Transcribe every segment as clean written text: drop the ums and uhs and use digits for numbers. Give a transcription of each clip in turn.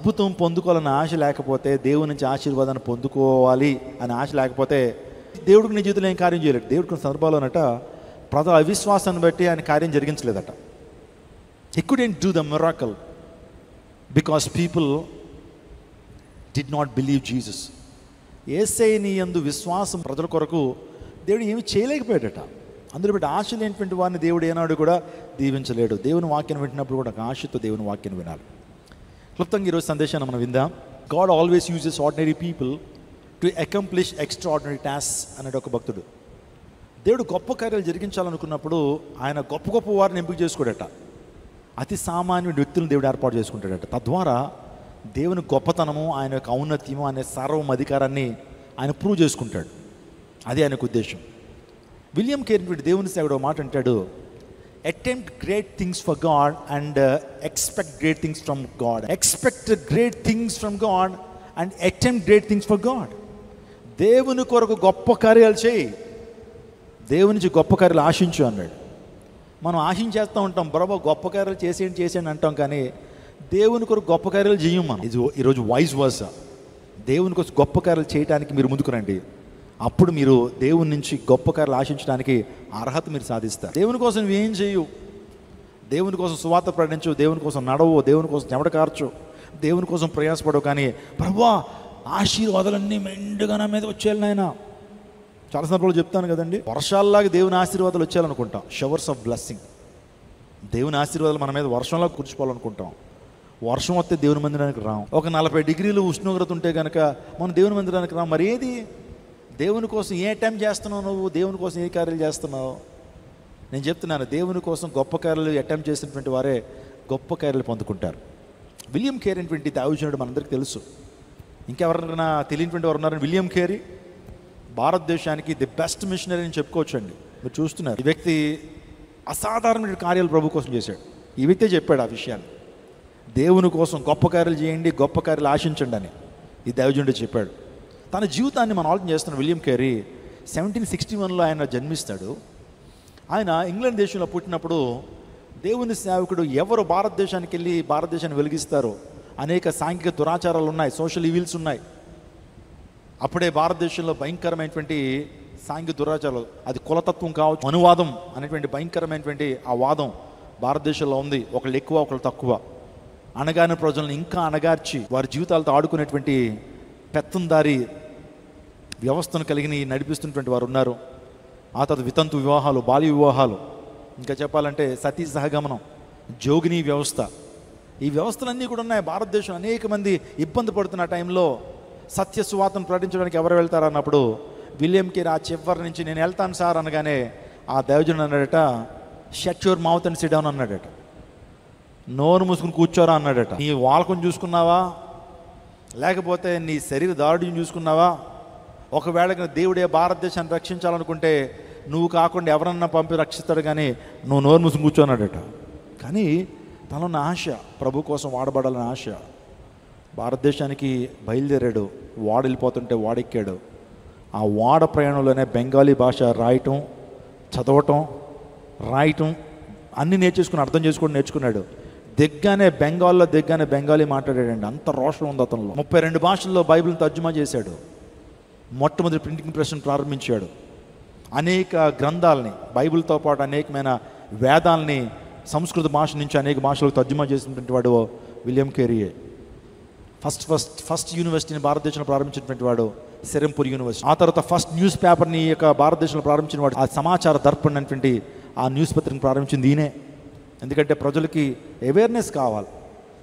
అద్భుతం పొందుకోవాలన్న ఆశ లేకపోతే, దేవుడి నుంచి ఆశీర్వాదాన్ని పొందుకోవాలి అనే ఆశ లేకపోతే దేవుడికి నీ జీవితంలో ఏం కార్యం చేయలేడు. దేవుడికి కొన్ని సందర్భాల్లోనట ప్రజల అవిశ్వాసాన్ని బట్టి ఆయన కార్యం జరిగించలేదట. He couldn't do the miracle because people did not believe Jesus. యేసయ్యని యందు విశ్వాసం ప్రజల కొరకు దేవుడు ఏమి చేయలేకపోయాడట. అందులో బట్టి ఆశ లేనటువంటి వారిని దేవుడు ఏనాడు కూడా దీవించలేడు. దేవుని వాక్యం వింటున్నప్పుడు కూడా ఆశతో దేవుని వాక్యం వినాలి. క్లుప్తంగా ఈరోజు సందేశాన్ని మనం విందాం. God always uses ordinary people to accomplish extraordinary tasks అనే ఒక భక్తుడు. దేవుడు గొప్ప కార్యాలు జరిగించాలనుకున్నప్పుడు ఆయన గొప్ప గొప్ప వారిని ఎంపిక చేసుకోడట. అతి సామాన్యుడి వ్యక్తులను దేవుడు ఏర్పాటు చేసుకుంటాడట. తద్వారా దేవుని గొప్పతనము, ఆయన యొక్క ఔన్నత్యము, ఆయన సర్వం అధికారాన్ని ఆయన ప్రూవ్ చేసుకుంటాడు. అది ఆయనకు ఉద్దేశం. విలియం కేరీ దేవుని సేవకుడు మాట అంటాడు, attempt great things for God and expect great things from God. Expect great things from God and attempt great things for God. దేవుని కొరకు గొప్ప కార్యాలు చేయి, దేవుని నుంచి గొప్ప కార్యాలు ఆశించు అన్నాడు. మనం ఆశించేస్తూ ఉంటాం, బరోబా గొప్ప కార్యాలు చేసేయండి అంటాం, కానీ దేవుని కొరకు గొప్ప కార్యాలు చేయం మనం. ఈరోజు వాయిస్ వర్సా. దేవుని కోసం గొప్ప కార్యాలు చేయడానికి మీరు ముందుకు రండి. అప్పుడు మీరు దేవుని నుంచి గొప్ప కార్యాలు ఆశించడానికి అర్హత మీరు సాధిస్తారు. దేవుని కోసం నువ్వేం చేయు, దేవుని కోసం సువార్త ప్రకటించు, దేవుని కోసం నడవు, దేవుని కోసం చెమట కార్చు, దేవుని కోసం ప్రయాసపడవు, కానీ ప్రభువా ఆశీర్వాదాలన్నీ మెండుగా నా మీద వచ్చేయాలి నాయన. చాలా సందర్భాలు చెప్తాను కదండి, వర్షాల్లాగా దేవుని ఆశీర్వాదాలు వచ్చేయాలనుకుంటాం. Showers of blessing. దేవుని ఆశీర్వాదాలు మన మీద వర్షంలా కూర్చుకోవాలనుకుంటాం. వర్షం వస్తే దేవుని మందిరానికి రాం. ఒక 40 డిగ్రీలు ఉష్ణోగ్రత ఉంటే కనుక మనం దేవుని మందిరానికి రాం. మరి ఏది దేవుని కోసం ఏ టైం చేస్తున్నావు నువ్వు? దేవుని కోసం ఏ కార్యాలు చేస్తున్నావు? నేను చెప్తున్నాను, దేవుని కోసం గొప్ప కార్యాలు అటెంప్ట్ చేసినటువంటి వారే గొప్ప కార్యాలు పొందుకుంటారు. విలియం కేరీ అనేటువంటి దైవజనుడు మనందరికీ తెలుసు. ఇంకెవరైనా తెలియనిటువంటి వారు ఉన్నారని. విలియం కేరీ భారతదేశానికి ది బెస్ట్ మిషనరీ అని చెప్పుకోవచ్చండి. మీరు చూస్తున్నారు, ఈ వ్యక్తి అసాధారణమైన కార్యాలు ప్రభు కోసం చేశాడు. ఈ వ్యక్తే చెప్పాడు ఆ విషయాన్ని. దేవుని కోసం గొప్ప కార్యాలు చేయండి, గొప్ప కార్యాలు ఆశించండి అని ఈ దైవజనుడు చెప్పాడు. తన జీవితాన్ని మనం ఆలోచన చేస్తున్న విలియం కేరీ 1761లో ఆయన జన్మిస్తాడు. ఆయన ఇంగ్లాండ్ దేశంలో పుట్టినప్పుడు దేవుని సేవకుడు ఎవరు భారతదేశానికి వెళ్ళి భారతదేశాన్ని వెలిగిస్తారో, అనేక సాంఘిక దురాచారాలు ఉన్నాయి, సోషల్ ఈవిల్స్ ఉన్నాయి. అప్పుడే భారతదేశంలో భయంకరమైనటువంటి సాంఘిక దురాచారాలు, అది కులతత్వం కావచ్చు, అనువాదం అనేటువంటి భయంకరమైనటువంటి ఆ వాదం భారతదేశంలో ఉంది. ఒకళ్ళు ఎక్కువ, ఒకళ్ళు తక్కువ. అణగారిన ప్రజలను ఇంకా అణగార్చి వారి జీవితాలతో ఆడుకునేటువంటి పెత్తందారి వ్యవస్థను కలిగి నడిపిస్తున్నటువంటి వారు ఉన్నారు. ఆ తర్వాత వితంతు వివాహాలు, బాల్య వివాహాలు, ఇంకా చెప్పాలంటే సతీ సహగమనం, జోగిని వ్యవస్థ, ఈ వ్యవస్థలన్నీ కూడా ఉన్నాయి భారతదేశం. అనేక మంది ఇబ్బంది పడుతున్న టైంలో సత్య సువార్తను ప్రకటించడానికి ఎవరు వెళ్తారు అన్నప్పుడు విలియం కేరీ ఆ చివరి నుంచి నేను వెళ్తాను సార్ అనగానే ఆ దైవజనుడు అన్నాడట, shut your mouth and SIT down అన్నాడట. నోరు మూసుకుని కూర్చోరా అన్నాడట. నీ వాలకం చూసుకున్నావా, లేకపోతే నీ శరీర దారుడిని చూసుకున్నావా? ఒకవేళ దేవుడే భారతదేశాన్ని రక్షించాలనుకుంటే నువ్వు కాకుండా ఎవరన్నా పంపి రక్షిస్తాడు, కానీ నువ్వు నోరు మూసుకుని కూర్చోన్నాడట. కానీ తనలో ఉన్న ఆశ, ప్రభు కోసం వాడబడాలని ఆశ. భారతదేశానికి బయలుదేరాడు. వాడు వెళ్ళిపోతుంటే వాడెక్కాడు. ఆ వాడ ప్రయాణంలోనే బెంగాలీ భాష రాయటం, చదవటం, రాయటం అన్నీ నేర్చేసుకుని అర్థం చేసుకొని నేర్చుకున్నాడు. దిగ్గానే బెంగాలీ మాట్లాడాడండి. అంత రోషం ఉంది అతనిలో. 32 భాషల్లో బైబిల్ని తర్జుమా చేశాడు. మొట్టమొదటి ప్రింటింగ్ ప్రెస్ను ప్రారంభించాడు. అనేక గ్రంథాలని, బైబిల్తో పాటు అనేకమైన వేదాలని సంస్కృత భాష నుంచి అనేక భాషలకు తర్జుమా చేసినటువంటి వాడు విలియం కేరీయే. ఫస్ట్ యూనివర్సిటీని భారతదేశంలో ప్రారంభించినటువంటి వాడు సెరంపూర్ యూనివర్సిటీ. ఆ తర్వాత ఫస్ట్ న్యూస్ పేపర్ని యొక్క భారతదేశంలో ప్రారంభించిన వాడు, ఆ సమాచార దర్పణ్ అనేటువంటి ఆ న్యూస్ పత్రికను ప్రారంభించింది ఈయనే. ఎందుకంటే ప్రజలకి అవేర్నెస్ కావాలి,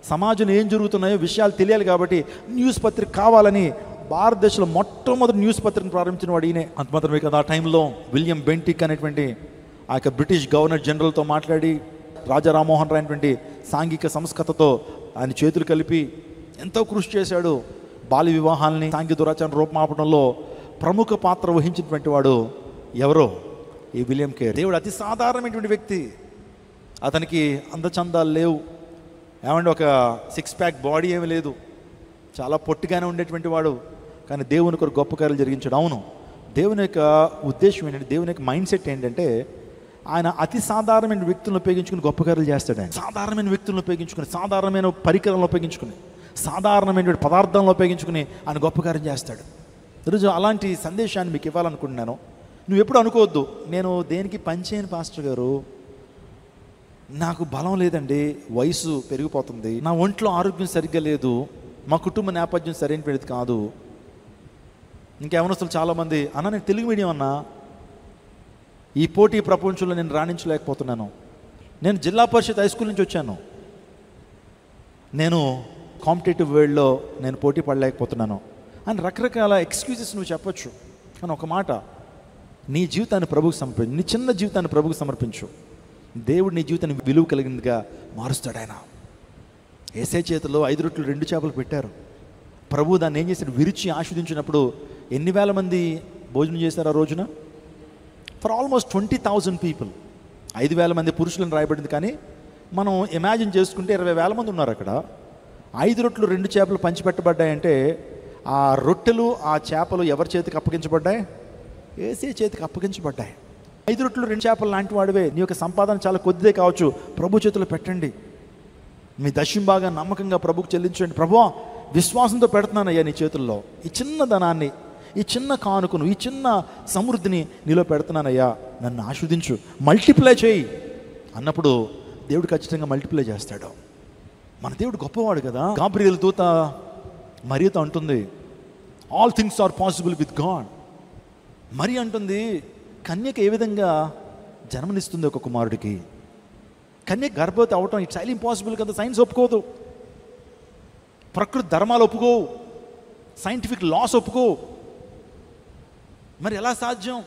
సమాజంలో ఏం జరుగుతున్నాయో విషయాలు తెలియాలి, కాబట్టి న్యూస్ పత్రిక కావాలని భారతదేశంలో మొట్టమొదటి న్యూస్ పత్రికను ప్రారంభించిన వాడు ఈయనే. అంత మాత్రమే కదా, ఆ టైంలో విలియం బెంటిక్ అనేటువంటి ఆ యొక్క బ్రిటిష్ గవర్నర్ జనరల్తో మాట్లాడి రాజా రామ్మోహన్ రాయ్ అనేటువంటి సాంఘిక సంస్కృతతో ఆయన చేతులు కలిపి ఎంతో కృషి చేశాడు. బాల్య వివాహాలని, సాంఘిక దురాచారం రూపమాపడంలో ప్రముఖ పాత్ర వహించినటువంటి వాడు ఎవరో ఈ విలియం కేరీ. దేవుడు అతి సాధారణమైనటువంటి వ్యక్తి. అతనికి అందచందాలు లేవు, ఏమంటే ఒక 6 ప్యాక్ బాడీ ఏమీ లేదు, చాలా పొట్టిగానే ఉండేటువంటి వాడు. కానీ దేవుని కొరకు గొప్ప కార్యాలు జరిగించాడు. అవును, దేవుని యొక్క ఉద్దేశం ఏంటంటే, దేవుని యొక్క మైండ్ సెట్ ఏంటంటే, ఆయన అతి సాధారణమైన వ్యక్తులను ఉపయోగించుకుని గొప్ప కార్యాలు చేస్తాడు. ఆయన సాధారణమైన వ్యక్తులను ఉపయోగించుకుని, సాధారణమైన పరికరాలను ఉపయోగించుకుని, సాధారణమైన పదార్థాలను ఉపయోగించుకుని ఆయన గొప్ప కార్యం చేస్తాడు. ఈరోజు అలాంటి సందేశాన్ని మీకు ఇవ్వాలనుకుంటున్నాను. నువ్వు ఎప్పుడు అనుకోవద్దు, నేను దేనికి పనిచేయను పాస్టర్ గారు, నాకు బలం లేదండి, వయసు పెరిగిపోతుంది, నా ఒంట్లో ఆరోగ్యం సరిగ్గా లేదు, మా కుటుంబ నేపథ్యం సరైనది కాదు. ఇంకేమనస్తులు చాలామంది, అన్న నేను తెలుగు మీడియం అన్నా, ఈ పోటీ ప్రపంచంలో నేను రాణించలేకపోతున్నాను, నేను జిల్లా పరిషత్ హై స్కూల్ నుంచి వచ్చాను, నేను కాంపిటేటివ్ వరల్డ్లో నేను పోటీ పడలేకపోతున్నాను అని రకరకాల ఎక్స్క్యూజెస్ నువ్వు చెప్పొచ్చు. కానీ ఒక మాట, నీ జీవితాన్ని ప్రభువుకు సమర్పించు, నీ చిన్న జీవితాన్ని ప్రభువుకు సమర్పించు. దేవుడు నీ జీవితాన్ని విలువ కలిగినదిగా మారుస్తాడు. ఆయన యేసే చేతిలో 5 రొట్టెలు 2 చేపలు పెట్టారు. ప్రభు దాన్ని ఏం చేశాడు, విరిచి ఆస్వాదించినప్పుడు ఎన్ని వేల మంది భోజనం చేశారు ఆ రోజున? For almost 20,000 people. 5,000 మంది పురుషులను రాయబడింది, కానీ మనం ఇమాజిన్ చేసుకుంటే 20,000 మంది ఉన్నారు అక్కడ. 5 రొట్టెలు 2 చేపలు పంచిపెట్టబడ్డాయంటే ఆ రొట్టెలు ఆ చేపలు ఎవరి చేతికి అప్పగించబడ్డాయి? యేసే చేతికి అప్పగించబడ్డాయి. 5 రొట్టెలు 2 చేపలు లాంటి వాడివే, నీ యొక్క సంపాదన చాలా కొద్దిదే కావచ్చు, ప్రభు చేతిలో పెట్టండి. మీ దశం బాగా నమ్మకంగా ప్రభుకు చెల్లించండి. ప్రభువా, విశ్వాసంతో పెడుతున్నానయ్యా నీ చేతుల్లో ఈ చిన్న ధనాన్ని, ఈ చిన్న కానుకను, ఈ చిన్న సమృద్ధిని నీలో పెడుతున్నానయ్యా, నన్ను ఆస్వాదించు, మల్టిప్లై చేయి అన్నప్పుడు దేవుడు ఖచ్చితంగా మల్టిప్లై చేస్తాడు. మన దేవుడు గొప్పవాడు కదా. గాబ్రియల్ దూత మరియతో అంటుంది, all things are possible with God. మరి అంటుంది, కన్యక ఏ విధంగా జన్మనిస్తుంది ఒక కుమారుడికి? కన్యక గర్భవతి అవటం ఇట్స్ హైలీ ఇంపాసిబుల్ కదా. సైన్స్ ఒప్పుకోదు, ప్రకృతి ధర్మాలు ఒప్పుకో, సైంటిఫిక్ లాస్ ఒప్పుకో. మరి ఎలా సాధ్యం?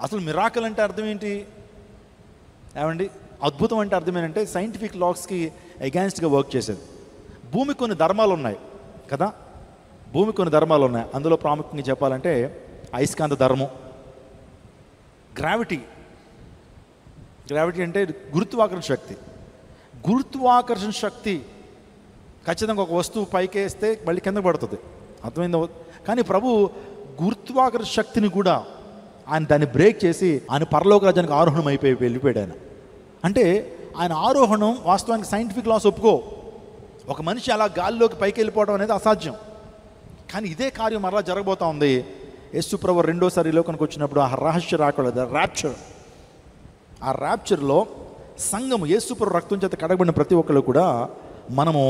అసలు మిరాకల్ అంటే అర్థం ఏంటి ఏమండి? అద్భుతం అంటే అర్థం ఏంటంటే సైంటిఫిక్ లాస్కి అగైన్స్ట్గా వర్క్ చేసేది. భూమికి కొన్ని ధర్మాలు ఉన్నాయి కదా, భూమికి కొన్ని ధర్మాలు ఉన్నాయి. అందులో ప్రాముఖ్యంగా చెప్పాలంటే అయస్కాంత ధర్మం, గ్రావిటీ అంటే గురుత్వాకర్షణ శక్తి. గురుత్వాకర్షణ శక్తి ఖచ్చితంగా ఒక వస్తువు పైకి వేస్తే మళ్ళీ కింద పడుతుంది, అర్థమైందో? కానీ ప్రభు గురుత్వాకర్షణ శక్తిని కూడా ఆయన దాన్ని బ్రేక్ చేసి ఆయన పరలోక రాజ్యానికి ఆరోహణం వెళ్ళిపోయాడు ఆయన. అంటే ఆయన ఆరోహణం వాస్తవానికి సైంటిఫిక్ లాస్ ఒప్పుకో. ఒక మనిషి అలా గాలిలోకి పైకి వెళ్ళిపోవడం అనేది అసాధ్యం. కానీ ఇదే కార్యం మరలా జరగబోతా ఉంది. యేసు ప్రభు రెండోసారి ఈ లోకానికి వచ్చినప్పుడు ఆ రహస్య రాకూడదు, ర్యాప్చర్. ఆ ర్యాప్చర్లో సంఘము యేసు ప్రభు రక్తం చేత కడగబడిన ప్రతి ఒక్కరు కూడా మనము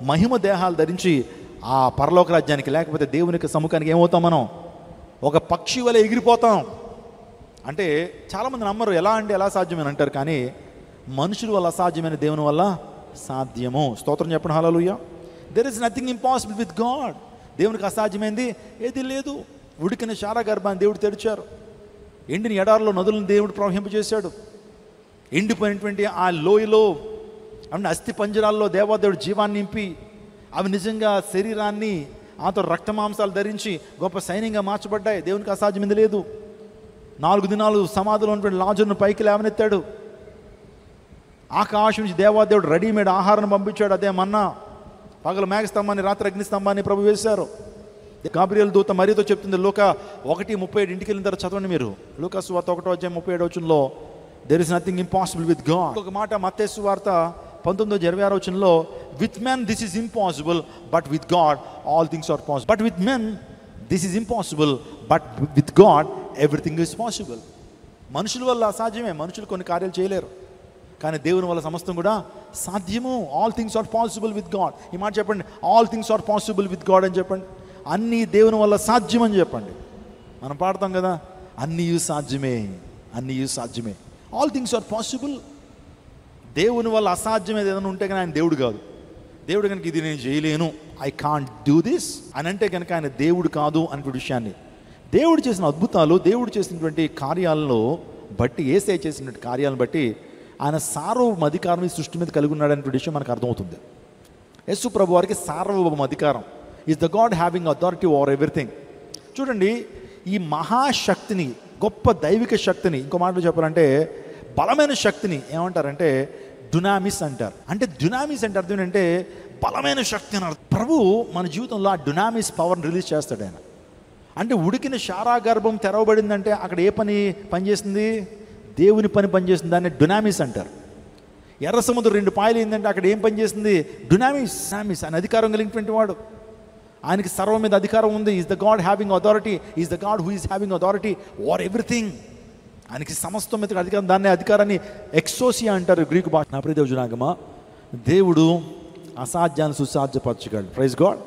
మహిమ దేహాలు ధరించి ఆ పరలోక రాజ్యానికి, లేకపోతే దేవుని యొక్క సముఖానికి ఏమవుతాం? మనం ఒక పక్షి వల్ల ఎగిరిపోతాం. అంటే చాలామంది నమ్మరు, ఎలా అంటే ఎలా సాధ్యమని అంటారు, కానీ మనుషుల వల్ల అసాధ్యమైన దేవుని వల్ల సాధ్యము. స్తోత్రం చెప్పండి, hallelujah. There is nothing impossible with God. దేవునికి అసాధ్యమైంది ఏది లేదు. ఉడికిన శారా గర్భాన్ని దేవుడు తెరిచారు, ఎండిన ఎడారిలో నదులను దేవుడు ప్రవహింపజేశాడు, ఎండిపోయినటువంటి ఆ లోయలో అన్ని అస్థి పంజరాల్లో దేవాదేవుడు జీవాన్ని నింపి అవి నిజంగా శరీరాన్ని ఆతో రక్త మాంసాలు ధరించి గొప్ప సైన్యంగా మార్చబడ్డాయి. దేవునికి అసాధ్యమైంది లేదు. 4 దినాలు సమాధిలో ఉన్నటువంటి లాజరును పైకి లేవనెత్తాడు. ఆకాశం నుంచి దేవాదేవుడు రెడీమేడ్ ఆహారం పంపించాడు, అదే మన్నా. పగలు మేఘస్తంభాన్ని, రాత్రి అగ్నిస్తంభాన్ని ప్రభు వేశారు. గాబ్రియల్ దూత మరియతో చెప్తుంది, లూకా 1:37 ఇంటికి వెళ్ళిన తర్వాత చదవండి మీరు. లూకా సువార్త 1:37 there is nothing impossible with God. ఒక మాట మత్తయి సువార్త 19:26 with men this is impossible but with God all things are possible. But with men this is impossible but with God everything is possible. మనుషుల వల్ల అసాధ్యమే, మనుషులు కొన్ని కార్యాలు చేయలేరు, కానీ దేవుని వల్ల సమస్తం కూడా సాధ్యము. All things are possible with God. ఈ మాట చెప్పండి, all things are possible with God అని చెప్పండి. అన్నీ దేవుని వల్ల సాధ్యం అని చెప్పండి. మనం పాడతాం కదా, అన్నీ సాధ్యమే, అన్నీ సాధ్యమే. All things are possible. దేవుని వల్ల అసాధ్యమేది ఏదైనా ఉంటే కానీ ఆయన దేవుడు కాదు. దేవుడు కనుక ఇది నేను చేయలేను, ఐ కాంట్ డూ దిస్ అని అంటే కనుక ఆయన దేవుడు కాదు అనే విషయాన్ని, దేవుడు చేసిన అద్భుతాలు, దేవుడు చేసినటువంటి కార్యాలను బట్టి, యేసయ్య చేసినటువంటి కార్యాలను బట్టి ఆయన సార్వభౌమ అధికారం ఈ సృష్టి మీద కలిగి ఉన్నాడు అనే విషయం మనకు అర్థమవుతుంది. యేసు ప్రభు వారికి సార్వభౌమ అధికారం, is the God having authority over everything. చూడండి, ఈ మహాశక్తిని, గొప్ప దైవిక శక్తిని, ఇంకో మాటలో చెప్పాలంటే బలమైన శక్తిని ఏమంటారంటే డునామిస్ అంటారు. అంటే డునామిస్ అంటే అర్థం ఏంటంటే బలమైన శక్తి అని అర్థం. ప్రభు మన జీవితంలో ఆ డునామిస్ పవర్ని రిలీజ్ చేస్తాడు ఆయన. అంటే ఉడికిన శారా గర్భం తెరవబడిందంటే అక్కడ ఏ పని పనిచేస్తుంది? దేవుని పని పనిచేస్తుంది. దాన్ని డునామిస్ అంటారు. ఎర్ర సముద్రం 2 పాయలు ఏంటంటే అక్కడ ఏం పని చేసింది? డునామిస్ ఆయన అధికారం కలిగినటువంటి వాడు. ఆయనకి సర్వం మీద అధికారం ఉంది. Is the God having authority, is the God who is having authority over everything. ఆయనకి సమస్తం మీద అధికారం. దాన్ని అధికారాన్ని ఎక్సోసియా అంటారు గ్రీకు భాష. నా ప్రియ దేవుడు జనాంగమా, దేవుడు అసాధ్యాన్ని సుసాధ్యపరచగలడు. Praise God.